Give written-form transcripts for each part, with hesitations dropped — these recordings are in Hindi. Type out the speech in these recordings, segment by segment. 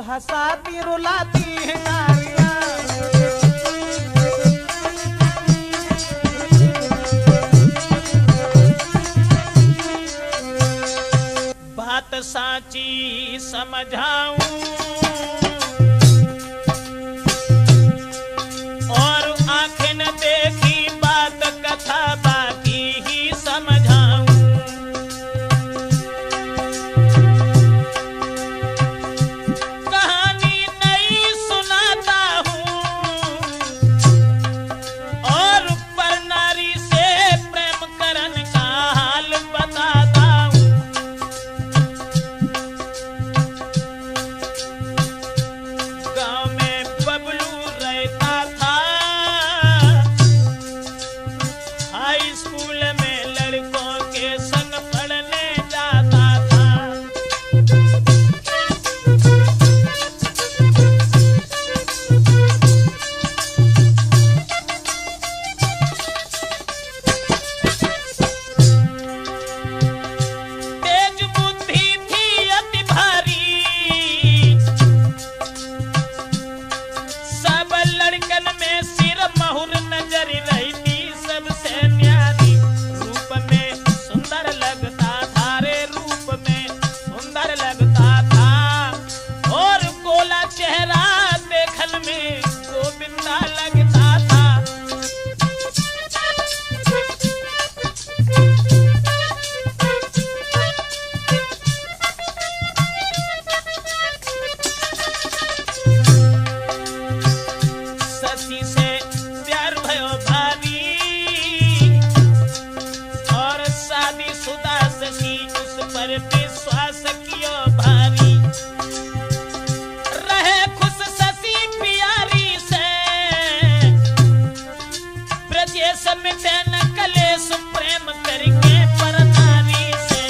हंसाती रुलाती है नारियां। बात साची समझाऊं और आंखें न देखी बात कथा बाकी ही समझाऊं। कहानी नई सुनाता हूँ और पर नारी से प्रेम करन का हाल बताता हूँ। गांव में बबलू रहता था, हाई स्कूल में लड़कों के संग पढ़ने जाता था। तेज बुद्धि थी अति भारी, सब लड़कन में सिर महुर नजर रहती सबसे न्यारी। रूप में सुंदर लगता था रे, रूप में सुंदर लगता था और गोला चेहरा देखन में गोविंदा लगता था। शशि से प्यार भयो भारी और शादीशुदा शशि उस पर विश्वास कियो भारी। रहे खुश शशि प्यारी से, ब्रजेश मिटे न कलेश प्रेम करके पर नारी से।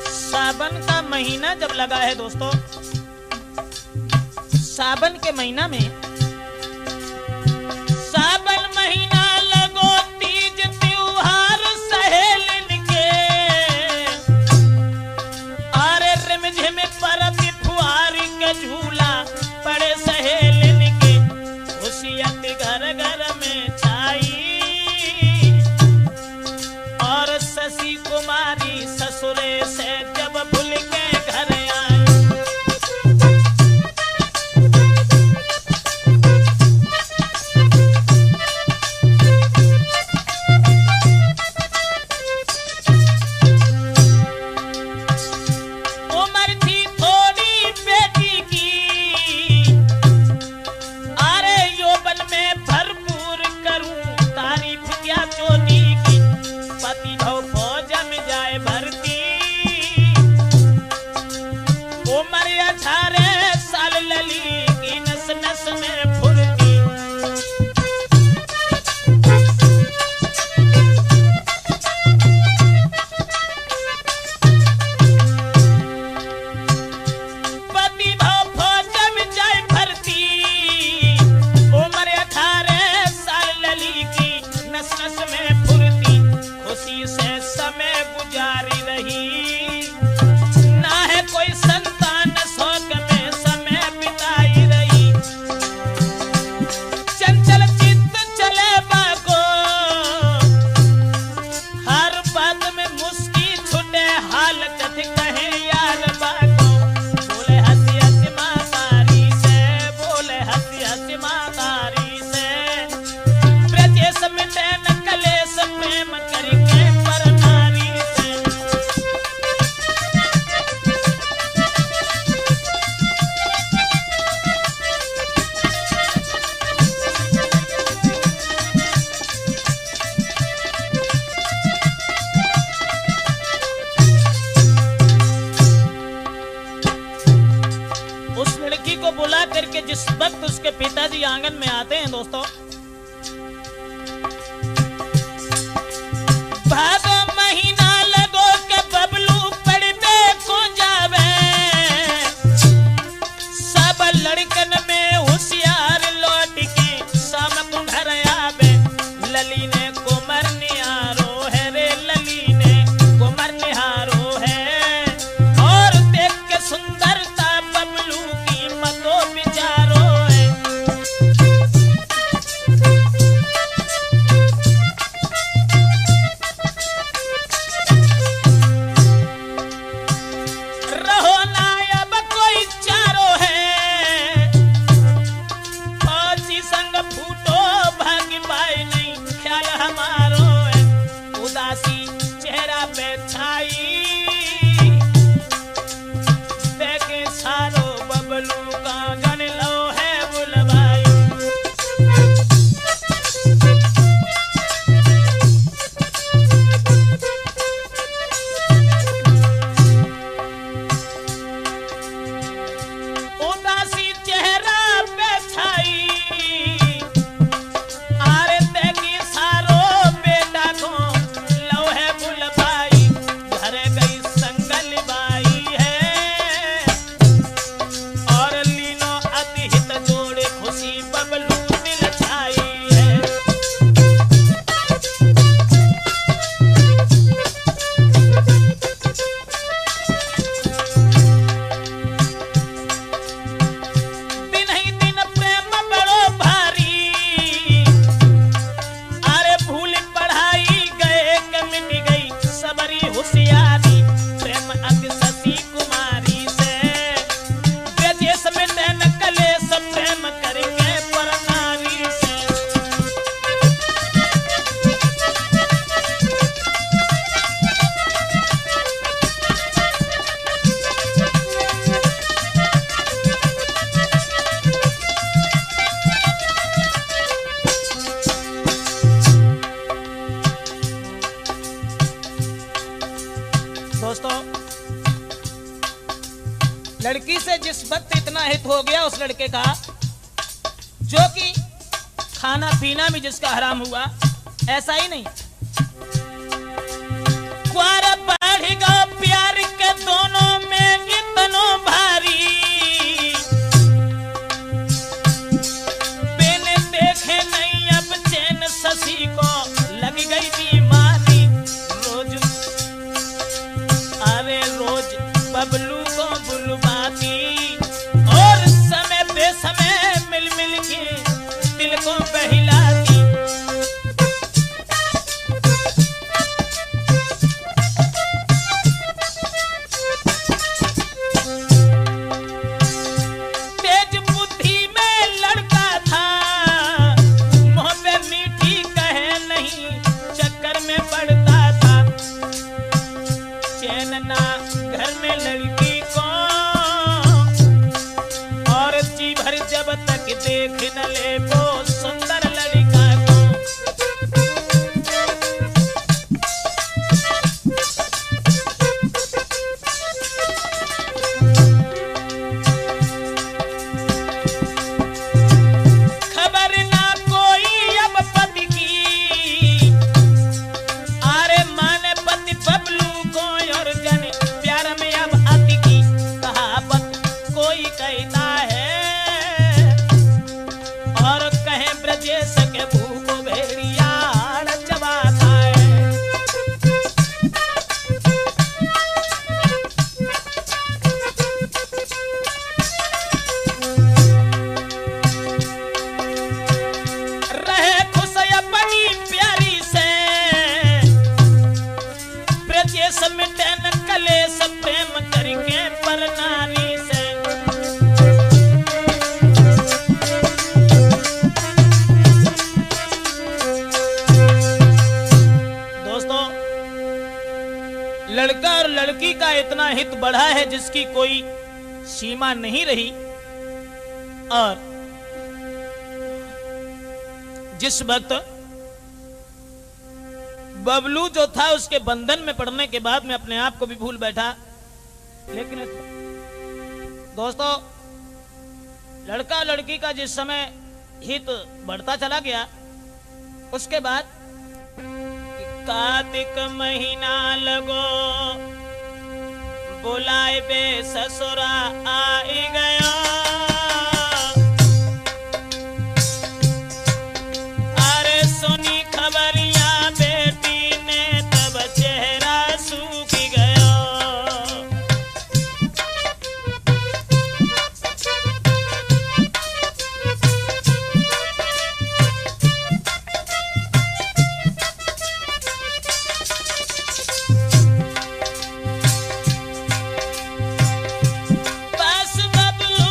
सावन का महीना जब लगा है दोस्तों, सावन के महीना में, सावन महीना लगो तीज त्योहार सहेलिन के, अरे रिमझिम परती फुहारी के झूला पड़े सहेलिन के। खुशियत घर घर में छाई और शशि कुमारी ससुरे से जब भूल के घर आई। उम्र थी थोड़ी बेटी की, अरे यौवन में भरपूर करूं तारीफ क्या चोरी की। पति भव फौज में जाए भर्ती, उम्र 18 साल लली की नस नस में फुर्ती। पति भव फौज में जाए भर्ती, उम्र 18 साल लली की नस नस में फुर्ती। खुशी से समय गुजारी रही, ना है कोई संतान शौक में समय बिताई रही। चंचल चित्त चले बागो, हर बात में मुस्की छुटे हाल कथ कहे यार बागो। बोले हंसी हंसी मातारी से, बोले हंसी हंसी मातारी से, ब्रजेश मिटे न कलेश प्रेम करके पर नारी से। उस लड़की को बुला करके जिस वक्त उसके पिताजी आंगन में आते हैं दोस्तों, भादो महीना लगो जिस वक्त इतना हित हो गया उस लड़के का, जो कि खाना पीना भी जिसका हराम हुआ, ऐसा ही नहीं, क्वारा बढ़ेगा प्यार के दोनों में इतनो भारी, बेने देखे नहीं अब चैन शशि को लग गई बीमारी। रोज अरे रोज बबलू को बुलवाती और समय बेसमय मिल मिल के दिल को बहलाती। तेज बुद्धि में लड़का था, मुंह पे मीठी कहे नहीं, चक्कर में पड़ता था। चैन ना घर में लड़की को, और जी भर जब तक देख न ले वो सुंदर लड़का को। खबर ना कोई अब पति की, आरे माने पति बबलू को और जन प्यार में अब अति की। कहावत कोई कहता है और कहे ब्रजेश के भूख भेड़िया चबाता है। रहे खुश अपनी प्यारी से, ब्रजेश मिटे न कलेश प्रेम करके पर नारी से। दोस्तों, लड़का और लड़की का इतना हित बढ़ा है जिसकी कोई सीमा नहीं रही, और जिस वक्त बबलू जो था उसके बंधन में पड़ने के बाद में अपने आप को भी भूल बैठा। लेकिन दोस्तों, लड़का लड़की का जिस समय हित बढ़ता चला गया, उसके बाद कार्तिक महीना लगो बुलाए बे ससुरा आई गया। अरे सुनी खबरिया बेटी ने तब चेहरा सूख गया। बस बबलू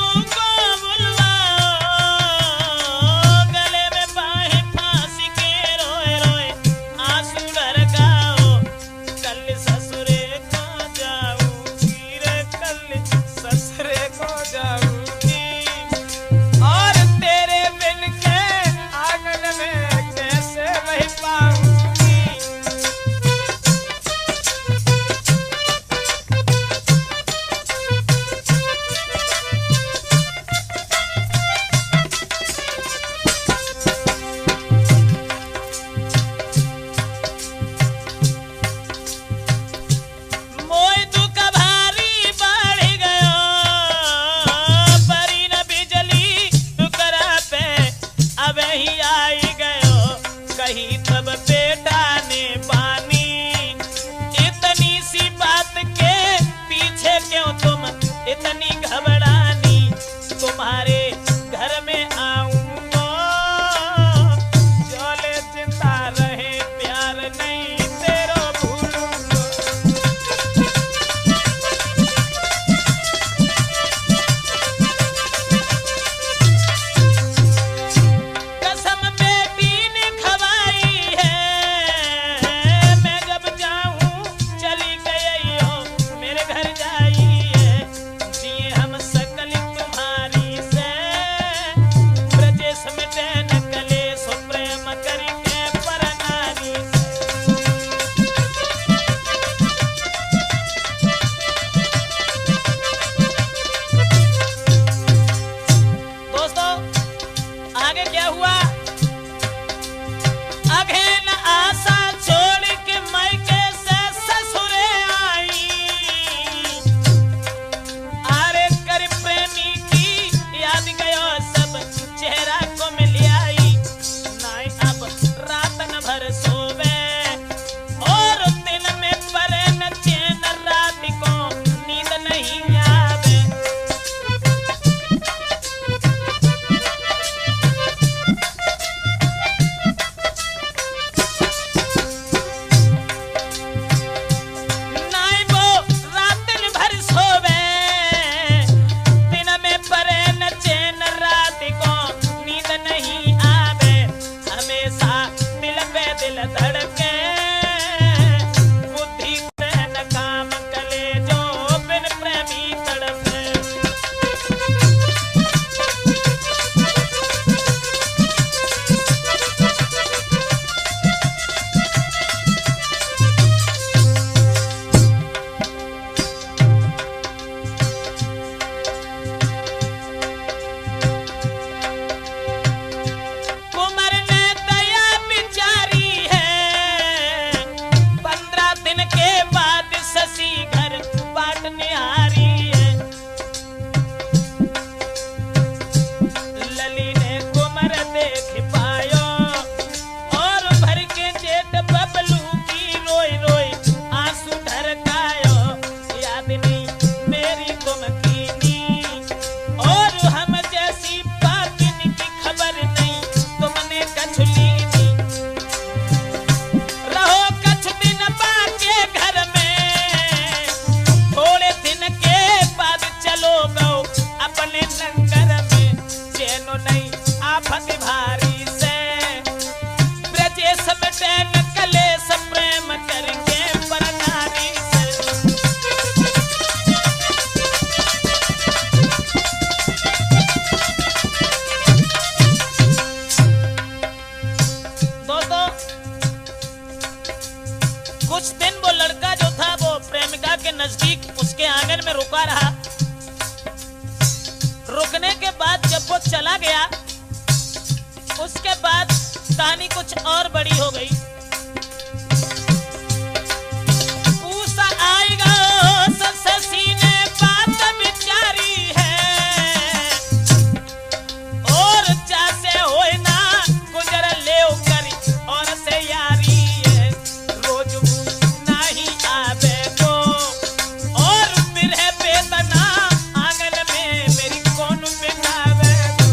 आगे क्या हुआ? अघेन आशा छोड़ के मायके से ससुरे आई, आरे कर प्रेमी की याद गयो सब चेहरा को मिल आई। नाई अब रातन भर सोवे और दिन में परे न चैन, रात को नींद नहीं आवे। नाई वो रातन भर सोवे, दिन में परे न चैन, रात को नींद नहीं आवे। हमेशा दिल पे दिल धड़के, बुद्धि पे न काम कले, जो बिन प्रेमी तड़पे। कुंवर ने दया बिचारी है, 15 दिन के बाद शशि घर बांटने आ रही है। लली ने कुंवर देख पायो और भर के जेठ बबलू की रोई रोई आंसू ढरकायो। याद नहीं मेरी गुमकीनी और हम जैसी पाकिन की खबर नहीं तुमने कछ लीनी। रहो कछ दिन बाके घर में, थोड़े दिन के बाद चलो गो अपने लंगर में। चैनो नहीं आफत भारी से, ब्रजेश बेटे न कलेश, प्रेम करके परनारी से। दोस्तों, कुछ दिन वो लड़का जो था वो प्रेमिका के नजदीक उसके आंगन में रुका रहा। रुकने के बाद जब वो चला गया, उसके बाद कहानी कुछ और बड़ी हो गई। उषा आएगा शशि ने बात बिचारी है, और चासे होए ना गुजर ले करी और से यारी है। रोज नहीं आवे को और बिरह बेतना, आंगन में मेरी कौन बिठावे को।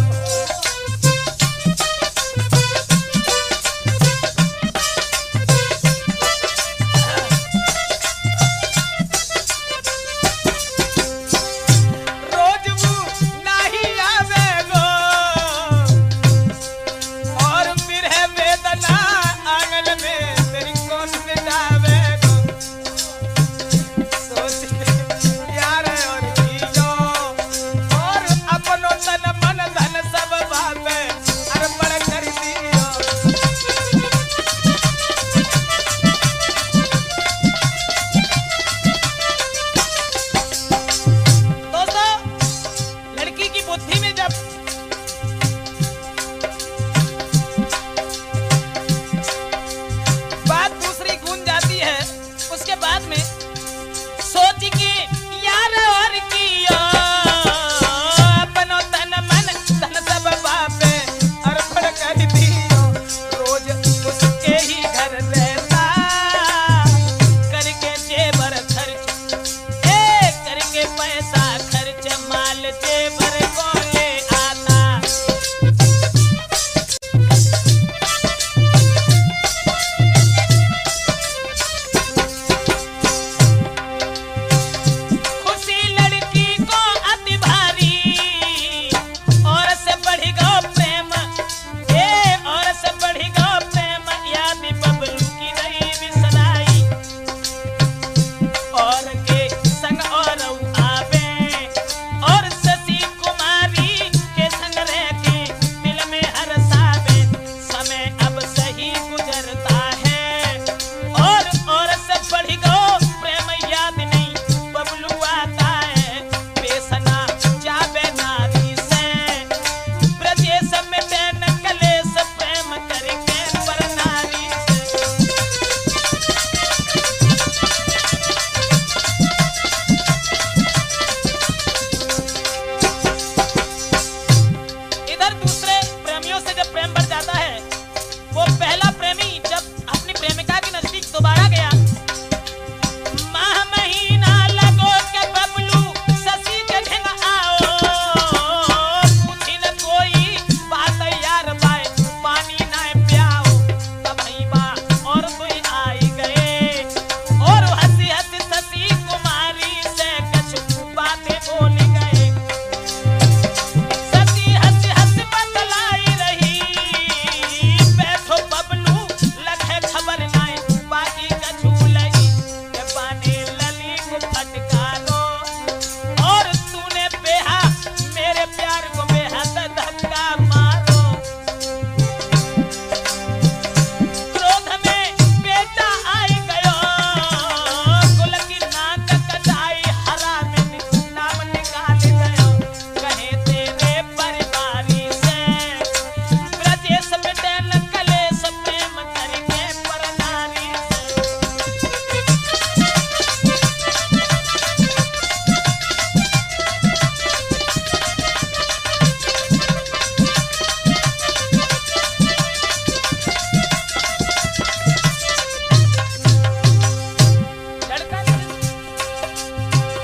इधर दूसरे प्रेमियों से जब प्रेम बढ़ जाता है, वो पहला प्रेमी जब अपनी प्रेमिका के नजदीक दोबारा गया, माह महीना लगो के बबलू ससी के ढंग आओ, पूछी न कोई बात यार बाय पानी ना प्याओ, तब ही बा और कोई आई गए और हंसी हंसी ससी कुमारी से कुछ बातें बोली गए। ससी हंसी हंसी बतलाई रही, बैठो बबलू लगे खबर नाय बाकी कछु लगी के पानी लली को फटकारो, और तूने बेहा मेरे प्यार को बेहद धक्का मारो। क्रोध में बेटा आई गयो, कुल की नाक कटाई हरा में नाम निकाल गयो, कहे तेरे परिवारी से ब्रजेश बेटे न कलेश प्रेम करके परनारी से।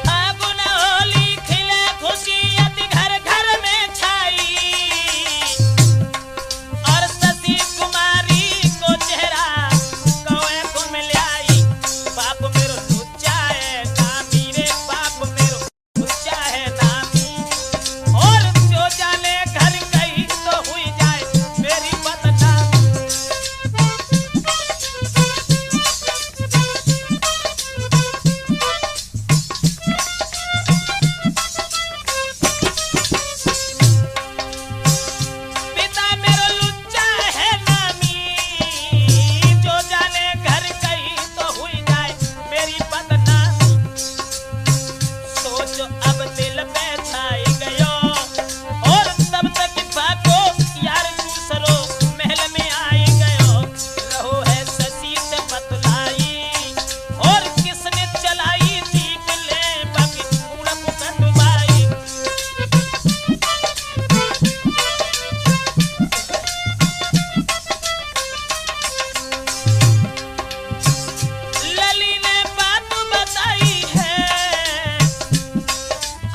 फागुन होली खिले खुशी अति घर घर में छाई, और सती कुमारी को चेहरा कौए को मिलाई। बाप मेरो लुच्चा है नामी रे, बाप मेरो लुच्चा है नामी, और जो जाने घर गई तो हुई जाए मेरी बदनामी। पिता मेरो लुच्चा है नामी, जो जाने घर गई तो हुई जाए मेरी बदनामी। सोचो अब दिल में छाई गयो, और तब तक भागो यार दूसरो महल में आई गयो, रहो है ससी से बतलाई, और किसने चलाई दीप ले बाकी उड़प कटवाई। लली ने बात बताई है,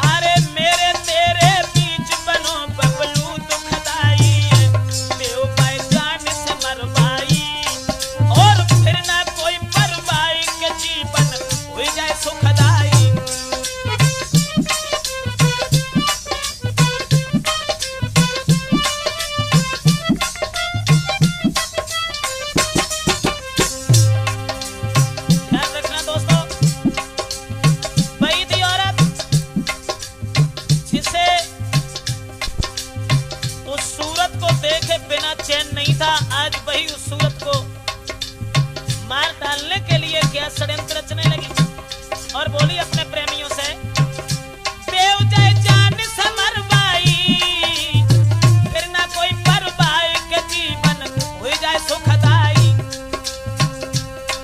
अरे मेरे तेरे बीच बनो बबलू दुखदाई है, देव भाई जान से मरवाई, और फिर ना कोई परवाई के जीवन हो जाए सुखदाई। ध्यान रखना दोस्तों, वही थी औरत जिसे उस सूरत को देखे बिना चैन नहीं था, आज वही उस सूरत को मार डालने के लिए क्या षड्यंत्र रचने लगी, और बोली अपने प्रेमियों से, देव जय जान से मरवाई, फिर ना कोई परवाई के जीवन हो जाए सुखदाई।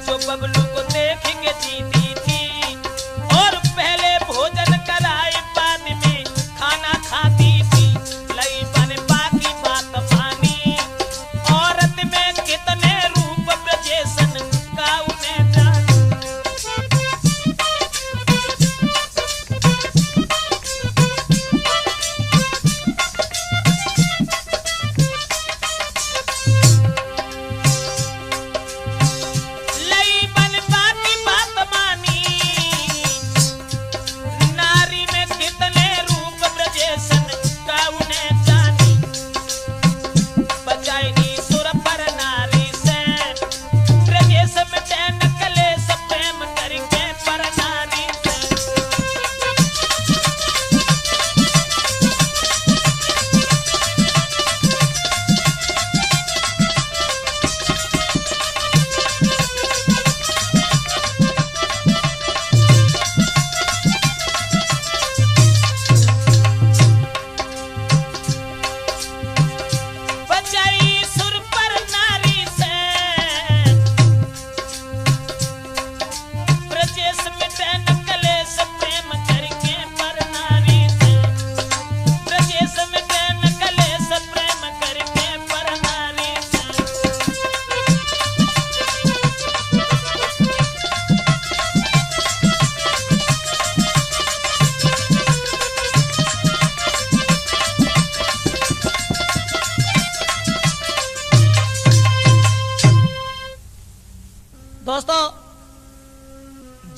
जो बबलू को देख के जीती थी, और पहले भोजन कराई बाद में खाना खाती थी, लई बन बाकी बात मानी, औरत में कितने रूप ब्रजेशन का उन्हें जानी।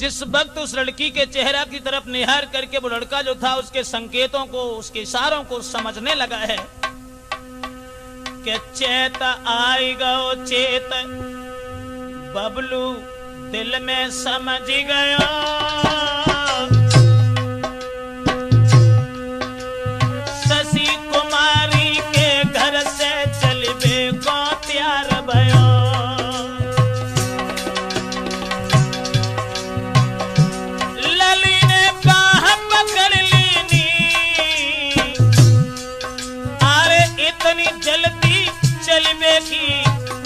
जिस वक्त उस लड़की के चेहरा की तरफ निहार करके वो लड़का जो था उसके संकेतों को, उसके इशारों को समझने लगा है कि चेत आई गो चेत, बबलू दिल में समझ गया, शशि कुमारी के घर से चलबे को तैयार भयो। लली ने बाह पकड़ लीनी, अरे इतनी जल्दी चलबे की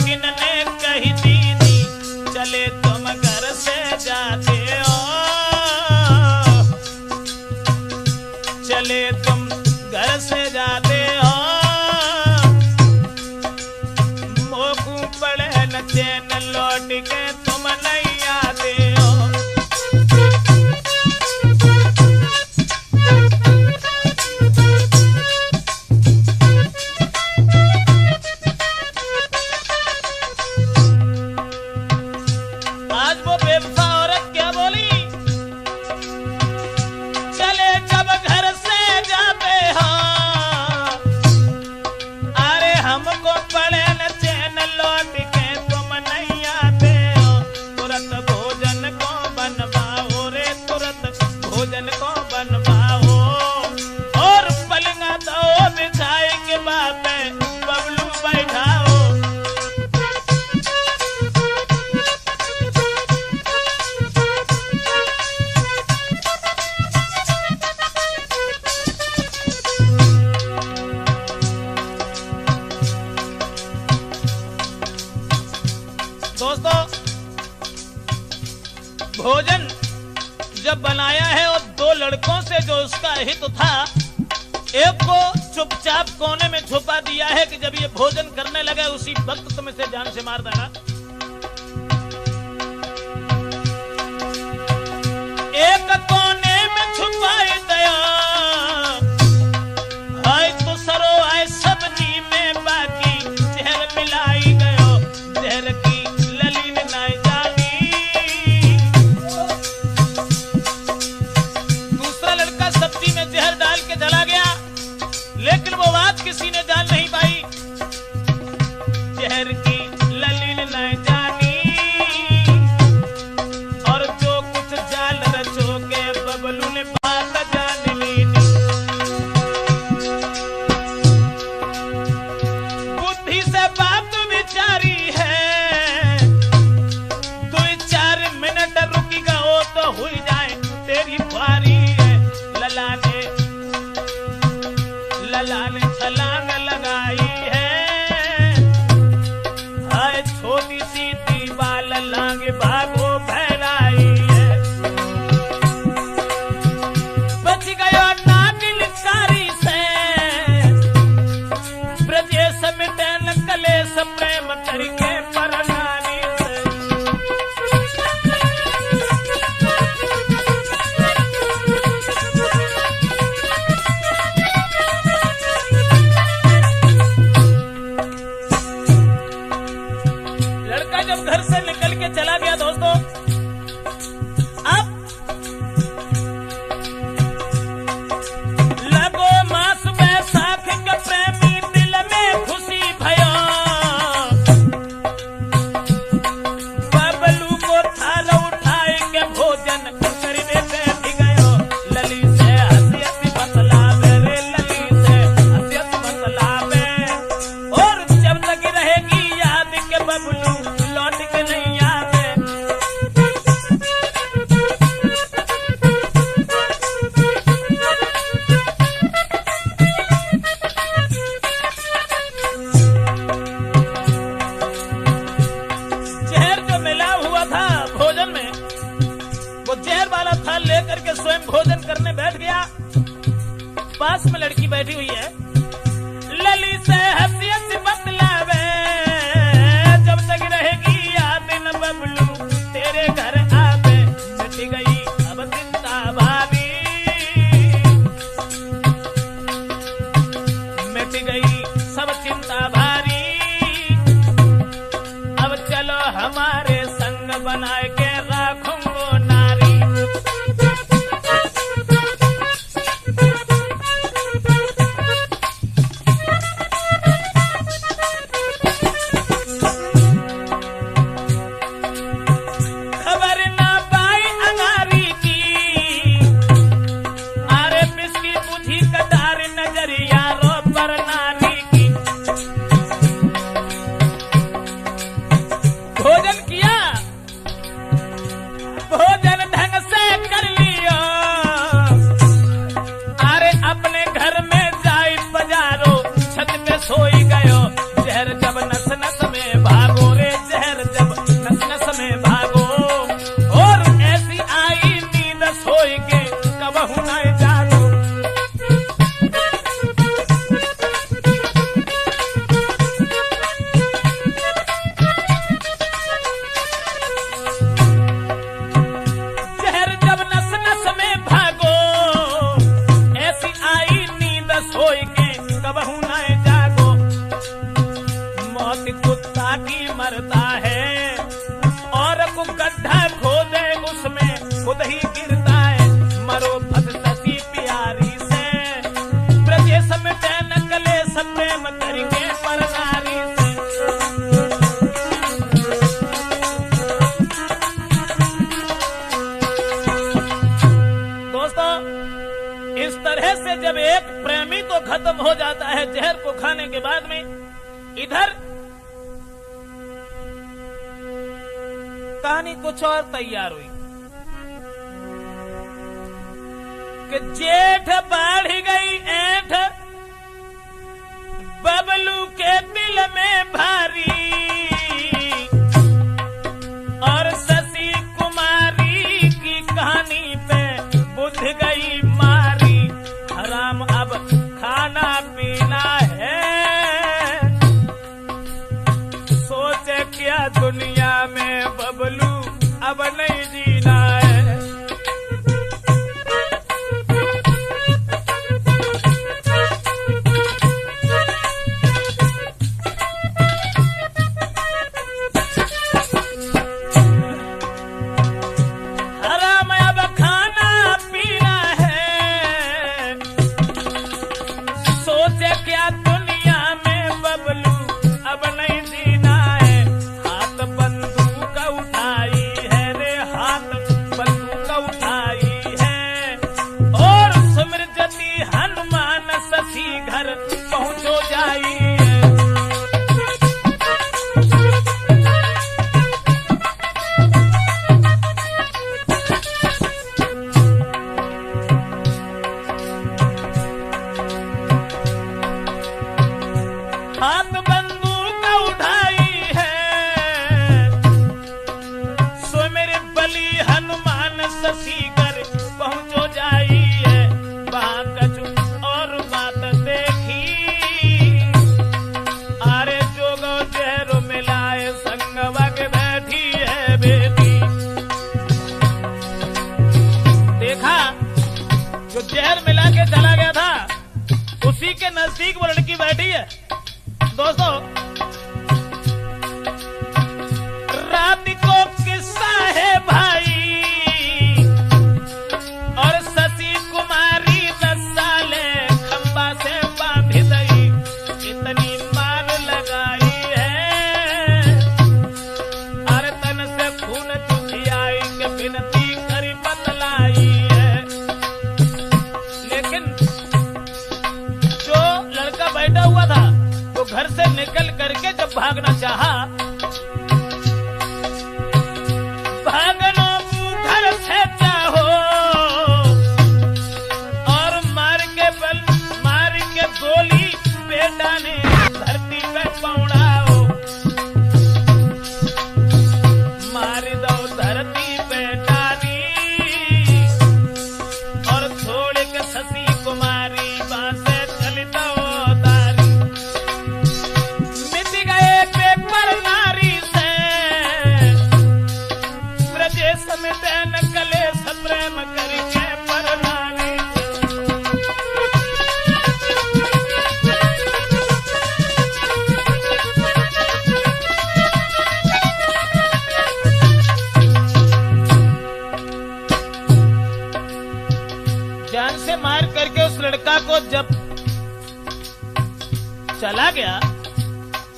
किनने कही दीदी, चले तुम घर से जाते हो, चले तुम घर से जाते हो, मोकू पड़े न चैन लौट के तुम नहीं आते हो। आज वो बेवफा औरत क्या बोली, चले जब घर से जाते हो, अरे हमको पड़े न चैन लौट के तुम नहीं आते हो, तुरंत भोजन को बनवाओ रे, तुरंत भोजन को बनवाओ, और पलंगा दो बिछाए के बात बबलू बैठाओ। दोस्तों, भोजन जब बनाया है और दो लड़कों से जो उसका हित था, एक को चुपचाप कोने में छुपा दिया है कि जब ये भोजन करने लगे उसी वक्त तुम इसे जान से मार देना। एक कोने में छुपाई दया, हाय तो सरो आए सब्जी में बाकी जहर मिलाई गयो, जहर की लली ने नहीं जानी। दूसरा लड़का सब्जी में जहर डाल के चला गया, लेकिन वो बात किसी ने जान नहीं पाई, जहर की लली ने नहीं जानी, और जो कुछ जाल रचो के बबलू ने बात जान ली। बुद्धि से बात विचारी है, 2-4 मिनट रुकी गो तो हुई जाए तेरी बारी है। लला ने छलांग लगाई है, हाय छोटी सी दीवार लांग भागो भैराई है, बच गयो नागिन कारी से, ब्रजेश मिटन कलेश प्रेम करके परनानी से। लड़का जब घर से निकल के चला गया दोस्तों, अब लगो मास बैसाख के प्रेमी दिल में खुशी भयो, बबलू को थाल उठाए के भोजन करने बैठ गयो। लली से हंसी हंसी बतलावे रे, लली से हंसी हंसी बतलावे, और जब तक रहेगी याद के बबलू लौट के नहीं आते। जहर जो मिला हुआ था भोजन में, वो जहर वाला थाल लेकर के स्वयं भोजन करने बैठ गया। पास में लड़की बैठी हुई है, लली से हंसी हंसी बतलावे, जब तक रहेगी याद न बबलू तेरे घर आवे, मिट गई अब चिंता भाभी, मिट गई सब चिंता भारी, अब चलो हमारे संग बनाए के राखूंगो नारी। जहर जब नस नस में भागो रे, जहर जब नस नस में भागो, और ऐसी आई नींद सोई के कबहू न जागो। जहर जब नस नस में भागो, ऐसी आई नींद सोई के कबहू न जागो। मौत कुत्ता की मरता है, और को गड्ढा खोदे उसमें खुद ही गिरता है। मरो भद सती प्यारी से, ब्रजेश मिटे न कलेश, प्रेम करेंगे पर नारी से। दोस्तों, इस तरह से जब एक प्रेमी तो खत्म हो जाता है जहर को खाने के बाद में, इधर कहानी कुछ और तैयार हुई कि जेठ बढ़ गई ऐठ, बबलू के दिल में भारी, और शशि कुमारी की कहानी पे बुझ गई मारी। हराम अब खाना पीना है, सोचे क्या दुनिया में बबलू अब नहीं जीना है। हराम अब खाना पीना है, सोचे क्या दुनिया में बबलू अब नहीं जीना है। हाथ बंदूक उठाई है रे, हाथ बंदूक उठाई है, और सुमृजती हनुमान शशि घर पहुंचो जाई है। हाथ बंदूक उठाई है, सो मेरे बली हनुमान शशि घर पहुंचो जाई है। वहां कछु और बात देखी, अरे जोगो जहर मिलाए संग वग बैठी है बेटी। देखा, जो जहर मिला के चला गया था उसी के नजदीक वो लड़की बैठी है। दोस्तों, रात को किस्सा है भाई, और शशि कुमारी 10 साले खंबा से बांधी गई, इतनी मार लगाई है, अरे तन से खून चुसियाई के बिनती करी बतलाई है। लेकिन जो लड़का बैठा हुआ था वो घर से निकल करके जब भागना चाहा, भागनो घर से चाहो, और मार के गोली बेटा ने धरती पे पौड़ाओ, मार दो धरती पे डाली, और छोड़ के शशि कुमारी वहां से चली दो दारी। मिट गए पेपर नारी से, ब्रजेश मिटे न कलेश, प्रेम करके पर नारी। जान से मार करके उस लड़का को जब चला गया,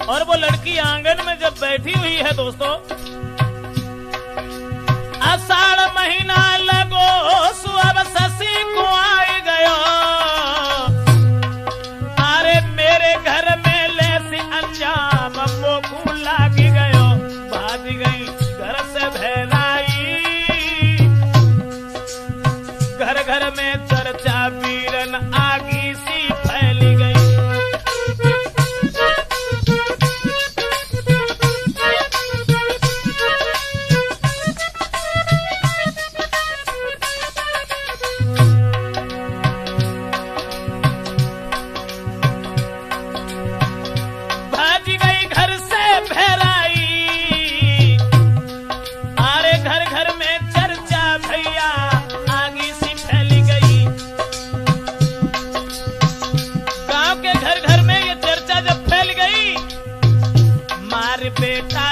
और वो लड़की आंगन में जब बैठी हुई है दोस्तों, आषाढ़ महीना लगो सुअब शशि को आई गयो, अरे मेरे घर में लेसी अंजाम मोकू लागी गयो। भाग गई घर से भैराई, घर घर में चर्चा वीरन आगी सी फैली गई। बेटा